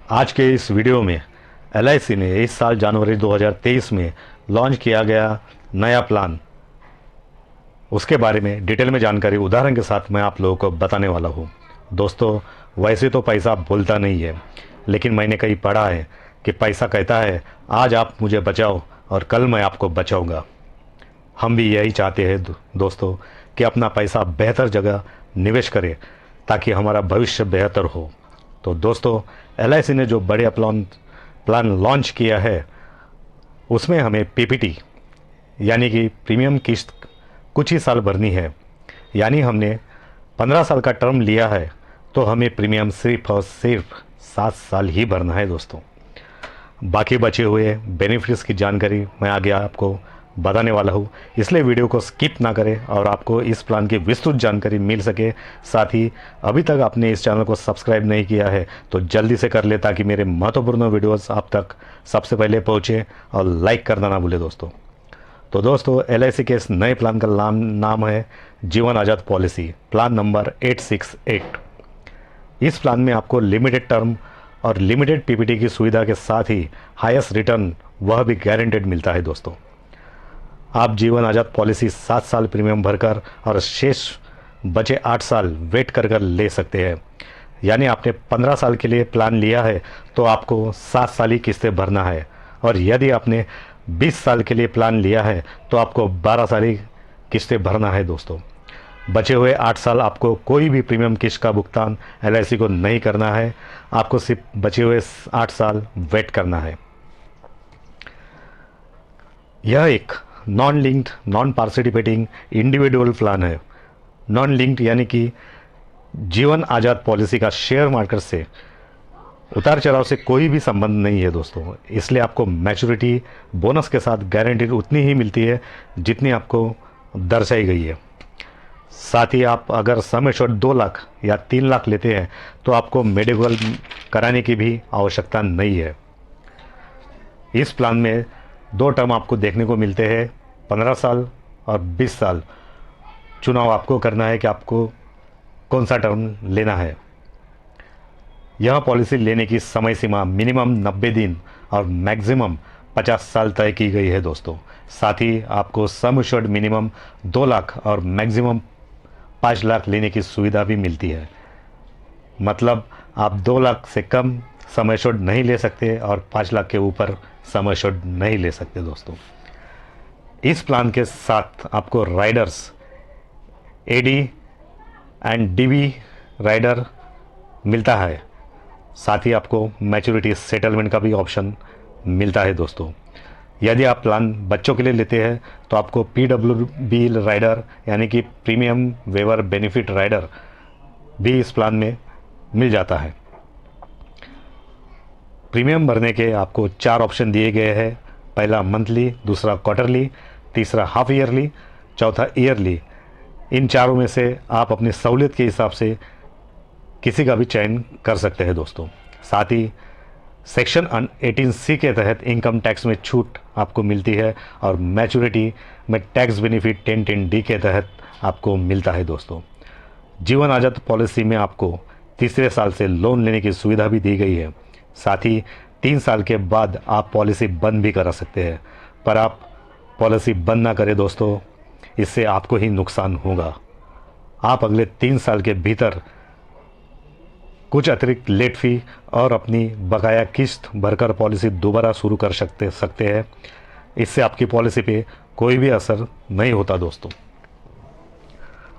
आज के इस वीडियो में एलआईसी ने इस साल जनवरी 2023 में लॉन्च किया गया नया प्लान, उसके बारे में डिटेल में जानकारी उदाहरण के साथ मैं आप लोगों को बताने वाला हूँ। दोस्तों, वैसे तो पैसा बोलता नहीं है, लेकिन मैंने कहीं पढ़ा है कि पैसा कहता है आज आप मुझे बचाओ और कल मैं आपको बचाऊंगा। हम भी यही चाहते हैं दोस्तों कि अपना पैसा बेहतर जगह निवेश करें ताकि हमारा भविष्य बेहतर हो। तो दोस्तों, एलआईसी ने जो बढ़िया प्लान लॉन्च किया है उसमें हमें पीपीटी यानी कि प्रीमियम किस्त कुछ ही साल भरनी है। यानी हमने 15 साल का टर्म लिया है तो हमें प्रीमियम सिर्फ और सिर्फ 7 साल ही भरना है दोस्तों। बाकी बचे हुए बेनिफिट्स की जानकारी मैं आगे आपको बताने वाला हूँ, इसलिए वीडियो को स्किप ना करें और आपको इस प्लान की विस्तृत जानकारी मिल सके। साथ ही अभी तक आपने इस चैनल को सब्सक्राइब नहीं किया है तो जल्दी से कर ले ताकि मेरे महत्वपूर्ण वीडियोस आप तक सबसे पहले पहुँचे, और लाइक करना ना भूले दोस्तों। तो दोस्तों, एलआईसी के इस नए प्लान का नाम है जीवन आज़ाद पॉलिसी, प्लान नंबर 868। इस प्लान में आपको लिमिटेड टर्म और लिमिटेड पीपीटी की सुविधा के साथ ही हाईएस्ट रिटर्न वह भी गारंटेड मिलता है दोस्तों। आप जीवन आज़ाद पॉलिसी 7 साल प्रीमियम भरकर और शेष बचे 8 साल वेट कर ले सकते हैं। यानी आपने 15 साल के लिए प्लान लिया है तो आपको 7 साल ही किस्तें भरना है, और यदि आपने 20 साल के लिए प्लान लिया है तो आपको 12 साल ही किस्तें भरना है दोस्तों। बचे हुए 8 साल आपको कोई भी प्रीमियम किस्त का भुगतान एलआईसी को नहीं करना है, आपको सिर्फ बचे हुए 8 साल वेट करना है। यह एक non linked non participating individual plan है। नॉन लिंक्ड यानी कि जीवन आज़ाद पॉलिसी का शेयर मार्केट से उतार चढ़ाव से कोई भी संबंध नहीं है दोस्तों, इसलिए आपको मैच्योरिटी बोनस के साथ गारंटी उतनी ही मिलती है जितनी आपको दर्शाई गई है। साथ ही आप अगर सम एश्योर्ड 2 लाख या 3 लाख लेते हैं तो आपको मेडिकल कराने की भी आवश्यकता नहीं है। इस प्लान में 2 टर्म आपको देखने को मिलते हैं, 15 साल और 20 साल। चुनाव आपको करना है कि आपको कौन सा टर्म लेना है। यह पॉलिसी लेने की समय सीमा मिनिमम 90 दिन और मैक्सिमम 50 साल तय की गई है दोस्तों। साथ ही आपको सम एश्योर्ड मिनिमम 2 लाख और मैक्सिमम 5 लाख लेने की सुविधा भी मिलती है। मतलब आप 2 लाख से कम सम एश्योर्ड नहीं ले सकते और 5 लाख के ऊपर सम एश्योर्ड नहीं ले सकते दोस्तों। इस प्लान के साथ आपको riders AD and DB rider मिलता है। साथ ही आपको मैच्योरिटी सेटलमेंट का भी ऑप्शन मिलता है दोस्तों। यदि आप प्लान बच्चों के लिए लेते हैं तो आपको पीडब्ल्यूबी राइडर यानी कि प्रीमियम वेवर बेनिफिट राइडर भी इस प्लान में मिल जाता है। प्रीमियम भरने के आपको 4 ऑप्शन दिए गए हैं। पहला मंथली, दूसरा क्वार्टरली, तीसरा हाफ ईयरली, चौथा ईयरली। इन चारों में से आप अपनी सहूलियत के हिसाब से किसी का भी चयन कर सकते हैं दोस्तों। साथ ही सेक्शन 18C के तहत इनकम टैक्स में छूट आपको मिलती है और मैच्योरिटी में टैक्स बेनिफिट 1010D के तहत आपको मिलता है दोस्तों। जीवन आज़ाद पॉलिसी में आपको तीसरे साल से लोन लेने की सुविधा भी दी गई है। साथ ही 3 साल के बाद आप पॉलिसी बंद भी करा सकते हैं, पर आप पॉलिसी बंद ना करें दोस्तों, इससे आपको ही नुकसान होगा। आप अगले 3 साल के भीतर कुछ अतिरिक्त लेट फी और अपनी बकाया किस्त भरकर पॉलिसी दोबारा शुरू कर सकते हैं। इससे आपकी पॉलिसी पे कोई भी असर नहीं होता दोस्तों।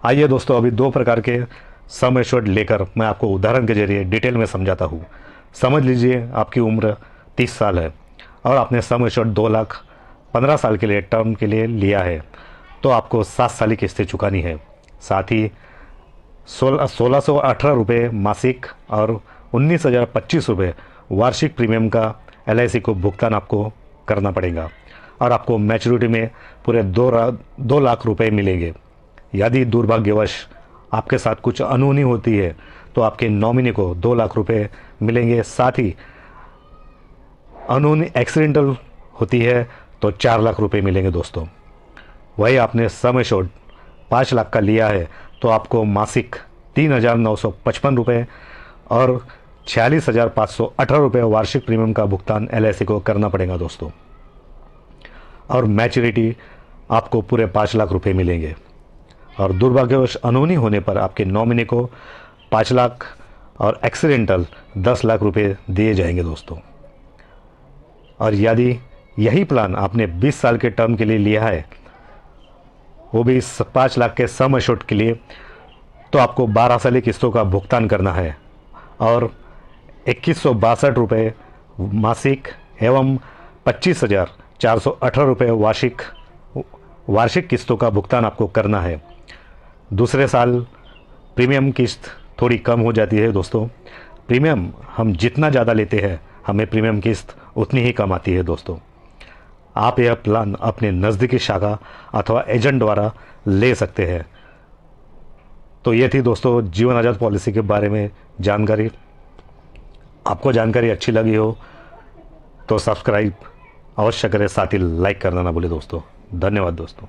आइए दोस्तों, अभी 2 प्रकार के सम एश्योर्ड लेकर मैं आपको उदाहरण के जरिए डिटेल में समझाता हूँ। समझ लीजिए आपकी उम्र 30 साल है और आपने सम एश्योर्ड 2 लाख 15 साल के लिए टर्म के लिए लिया है, तो आपको 7 साल की किस्तें चुकानी है। साथ ही 1618 रुपये मासिक और 19,025 रुपये वार्षिक प्रीमियम का एलआईसी को भुगतान आपको करना पड़ेगा, और आपको मैच्योरिटी में पूरे 2 लाख रुपए मिलेंगे। यदि दुर्भाग्यवश आपके साथ कुछ अनहोनी होती है तो आपके नॉमिनी को 2 लाख रुपए मिलेंगे। साथ ही अनहोनी एक्सीडेंटल होती है तो 4 लाख रुपए मिलेंगे दोस्तों। वही आपने सम एश्योर्ड 5 लाख का लिया है तो आपको मासिक 3,955 रुपये और 46,518 वार्षिक प्रीमियम का भुगतान LIC को करना पड़ेगा दोस्तों। और मैच्योरिटी आपको पूरे 5 लाख रुपए मिलेंगे। और दुर्भाग्यवश अनहोनी होने पर आपके नॉमिनी को 5 लाख और एक्सीडेंटल 10 लाख रुपए दिए जाएंगे दोस्तों। और यदि यही प्लान आपने 20 साल के टर्म के लिए लिया है, वो भी 5 लाख के सम एश्योर्ड के लिए, तो आपको 12 साल किस्तों का भुगतान करना है और 2162 रुपये मासिक एवं 25,418 रुपये वार्षिक किस्तों का भुगतान आपको करना है। दूसरे साल प्रीमियम किस्त थोड़ी कम हो जाती है दोस्तों। प्रीमियम हम जितना ज़्यादा लेते हैं, हमें प्रीमियम किस्त उतनी ही कम आती है दोस्तों। आप यह प्लान अपने नज़दीकी शाखा अथवा एजेंट द्वारा ले सकते हैं। तो ये थी दोस्तों जीवन आज़ाद पॉलिसी के बारे में जानकारी। आपको जानकारी अच्छी लगी हो तो सब्सक्राइब अवश्य करें, साथ ही लाइक करना ना भूलें दोस्तों। धन्यवाद दोस्तों।